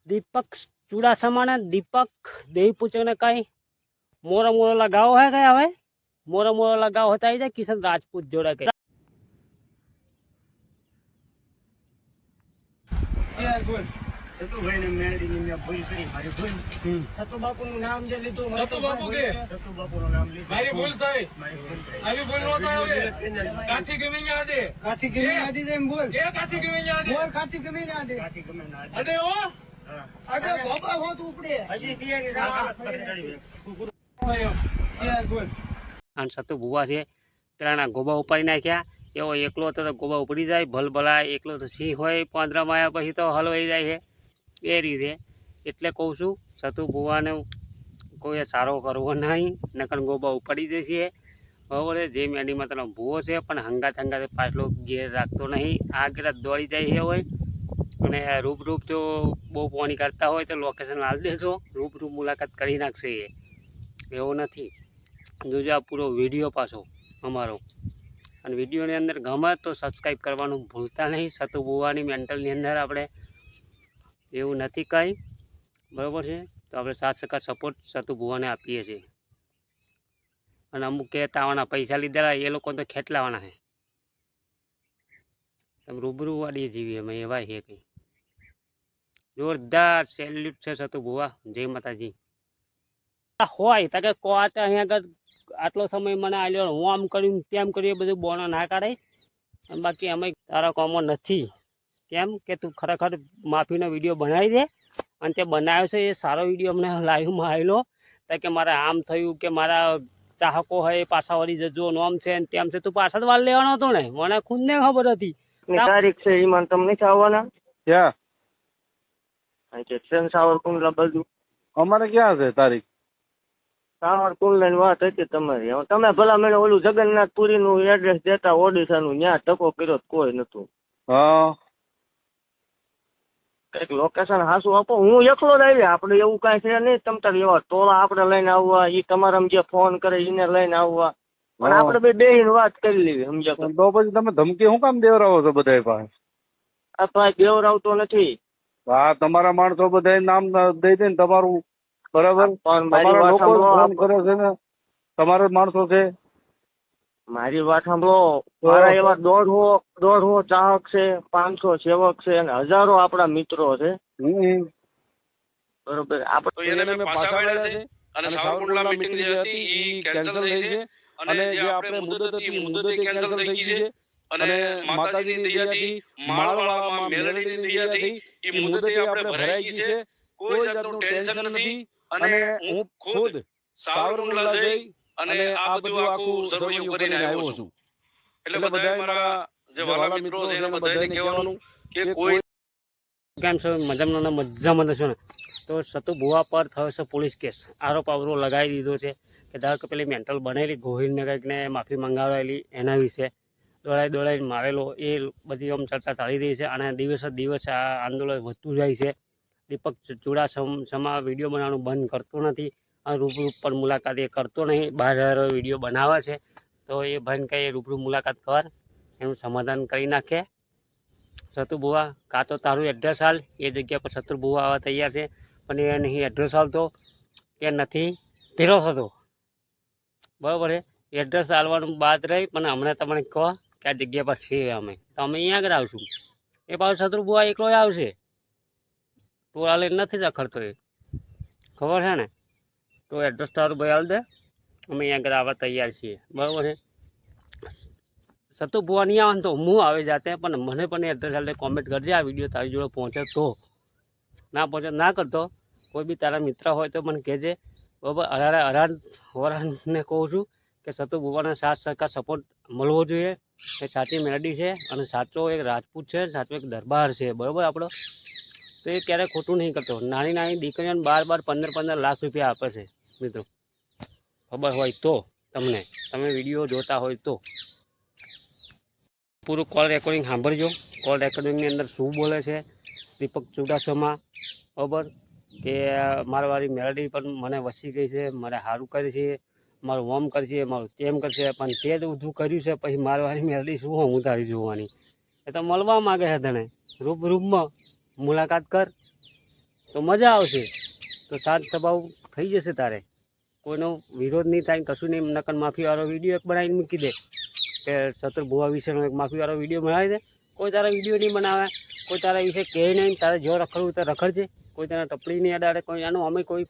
दीपक चूड़ासमा ने दीपक देवी पूछे ने कई मोरा मोरा लगाओ है क्या हवे मोरा मोरा लगाओ होता ही किशन राजपूत जोड़ा के सतु बापू નું નામ જે લીધું સતુ બાપુ કે સતુ બાપુ નું નામ લીધું મારી ભૂલ થઈ આવી ભૂલ નો થાય હવે કાઠી ગમે ના દે કાઠી ગમે ના દે એમ બોલ કે કાઠી ગમે ના દે બોલ કાઠી ગમે ના દે કાઠી ગમે ના દે અરે ઓ અરે બાબા હોત ઉપડે હજી કે બોલ આન સતુ ભુવા છે પેલાના ગોબા ઉપાડી નાખ્યા એવો એકલો હતો તો ગોબા ઉપડી જાય ભલભલા એકલો તો સિંહ હોય 15 માયા પછી તો હલવાઈ જાય છે એ રીતે એટલે કહું છું સતુ ભુવાને કોઈ સારો કરવો નહીં નકર ગોબા ઉપાડી દેશે બરાબર છે. જે મેડીમાં તને ભૂવો છે પણ હંગાત પાછલો ગેર રાખતો નહીં આગળ દોડી જાય છે હોય અને રૂબરૂપ જો બહુ પાણી કરતા હોય તો લોકેશન હાલ દેશો રૂબરૂપ મુલાકાત કરી નાખશે એવું નથી. જોજો આ પૂરો વિડીયો પાછો અમારો અને વિડીયોની અંદર ગમે તો સબસ્ક્રાઈબ કરવાનું ભૂલતા નહીં. સતુ ભુવાની મેન્ટલની અંદર આપણે એવું નથી કંઈ બરાબર છે. તો આપણે 7% સપોર્ટ સતુ ભુવાને આપીએ છીએ અને અમુક કહેતા આવવાના પૈસા લીધેલા એ લોકો તો ખેટલાવાના છે. તમે રૂબરૂ વાળીએ જીવીએ અમે એવા છે કંઈ જોરદાર સેલ્યુટ છે સતુ ભુવા. જય માતાજી હોય તો કે કોટ અહીંયા આગળ આટલો સમય મને આલ્યો હું આમ કર્યું તેમ કર્યું એ બધું બોનો ના કાઢીશ અને બાકી અમે તારા કામો નથી કેમ કે તું ખરેખર માફીનો વિડીયો બનાવી દે અને તે બનાવ્યો છે એ સારો વિડીયો અમને લાઈવમાં આવેલો તો કે મારે આમ થયું કે મારા ચાહકો હોય પાછા વળી જજો નોમ છે ને તેમ છે તું પાછા જ વાર લેવાનો હતો ને મને ખુદને ખબર હતી તારીખ છે ઈમાન તમે નથી આવવાના ક્યાં કે ટ્રેન સાવરકુંડલા બાજુ અમારે ક્યાં છે તારીખ સાવરકુંડલા ની વાત હતી તમારી હવે તમે ભલા મને ઓલું જગન્નાથપુરી નું એડ્રેસ દેતા ઓડિશા નું ત્યાં ટકો કર્યો કોઈ નતું હા કઈક લોકેશન હાસું આપો હું એકલો જ આવી આપડે એવું કઈ છે નહીં તમ તાર એવા ટોળા આપડે લઈને આવવા ઈ તમારા જે ફોન કરે એને લઈને આવવા પણ આપડે બે બેહીને વાત કરી લેવી સમજ્યા તો પછી તમે ધમકી શું કામ દેવરાવો છો બધા પાસે આ ભાઈ દેવરાવતો નથી હા તમારા માણસો બધા નામ દઈ દે ને તમારું બરાબર પણ મારી તમારા વાત લોકો સાંભળો ફોન કરે છે ને તમારા જ માણસો છે મારી વાત સાંભળો મારા એવા 150 ચાહક છે 500 સેવક છે અને હજારો આપણા મિત્રો છે બરોબર તો એને મેં પાછા પાડ્યા છે અને સાવરકુંડલા મીટિંગ જે હતી ઈ કેન્સલ થઈ છે અને જે આપણે મુદત હતી મુદતે કેન્સલ થઈ ગઈ છે અને માતાજીની દયાથી માળવાળામાં મેલડીની દયાથી ઈ મુદતે આપણે ભરાઈ ગઈ છે કોઈ જાતનું ટેન્શન નથી અને હું ખુદ સાવરકુંડલા જઈ અને આ બધું આખું સર્વૈયું કરીને આવ્યો છું એટલે બધાય મારા જે વાલા મિત્રો છે એને બધાને કહેવાનું કે કોઈ કેમ છો મજામાં છો ને તો સતુ ભુવા પર થયો છે પોલીસ કેસ આરોપ આવરો લગાવી દીધો છે કે ધારો કે પેલી મેન્ટલ બનેલી ગોહિલને કંઈકને માફી મંગાવેલી એના વિશે દોડાઈ મારેલો એ બધી આમ ચર્ચા ચાલી રહી છે અને દિવસે દિવસ આ આંદોલન વધતું જાય છે. દીપક ચૂડાસમા વિડીયો બનાવવાનું બંધ કરતો નથી અને રૂબરૂ પર મુલાકાત એ કરતો નહીં બહાર વિડીયો બનાવે છે તો એ ભાઈને કંઈ રૂબરૂ મુલાકાત કર એનું સમાધાન કરી નાખે. સતુ ભુવા કાં તો તારું એડ્રેસ હાલ એ જગ્યા પર સતુ ભુવા આવવા તૈયાર છે પણ એ નહીં એડ્રેસ હાલતો કે નથી ભેરો થતો બરાબર છે. એડ્રેસ હાલવાનું બાદ રહી પણ હમણાં તમને કહો કે આ જગ્યા પર છે અમે તો અમે અહીંયા આગળ આવશું એ પાછું સતુ ભુવા એકલો જ આવશે તો હાલે નથી રખડતો એ ખબર છે ને તો એડ્રેસ તારું ભાઈ હાલ દે અમે અહીંયા આગળ આવવા તૈયાર છીએ બરાબર છે. સતુ ભુવા નહીં આવે તો હું આવી જાતે પણ મને પણ એડ્રેસ હાલ કોમેન્ટ કરજે આ વિડીયો તારી જોડે પહોંચે તો ના પહોંચે ના કરતો કોઈ બી તારા મિત્ર હોય તો મને કહેજે બરાબર. હરાને કહું છું કે સતુ ભુવાને 7% સપોર્ટ મળવો જોઈએ એ સાચી મેલડી છે અને સાચો એક રાજપૂત છે સાચો એક દરબાર છે બરાબર આપણો તો એ ક્યારેય ખોટું નહીં કરતો. નાની નાની દીકરીઓને 12-15 લાખ રૂપિયા આપે છે મિત્રો ખબર હોય તો તમને તમે વિડીયો જોતા હોય તો પૂરું કોલ રેકોર્ડિંગ સાંભળજો. કોલ રેકોર્ડિંગની અંદર શું બોલે છે દીપક ચૂડાસમા બરાબર કે મારવાળી મેલડી પણ મને વસી ગઈ છે મારે સારું કરે છે મારું હોમ કરશે મારું તેમ કરશે પણ તે જ ઊંધું કર્યું છે પછી મારવાળી મેલડી શું હું તારી જોવાની એ તો મળવા માગે છે તને રૂબરૂમાં મુલાકાત કર તો મજા આવશે. તો શાંત સ્વભાવ થઈ જશે તારે, કોઈનો વિરોધ નહીં થાય, કશું નહીં. નકર માફીવાળો વિડીયો એક બનાવીને મૂકી દે કે સતુર ભુવા વિશેનો એક માફીવાળો વિડીયો બનાવી દે. કોઈ તારા વિડીયો નહીં બનાવે, કોઈ તારા વિશે કહે નહીં. તારે જો રખડવું તો રખડજે, કોઈ તને ટપલી નહીં અડાડે, કોઈ આનું અમે કોઈ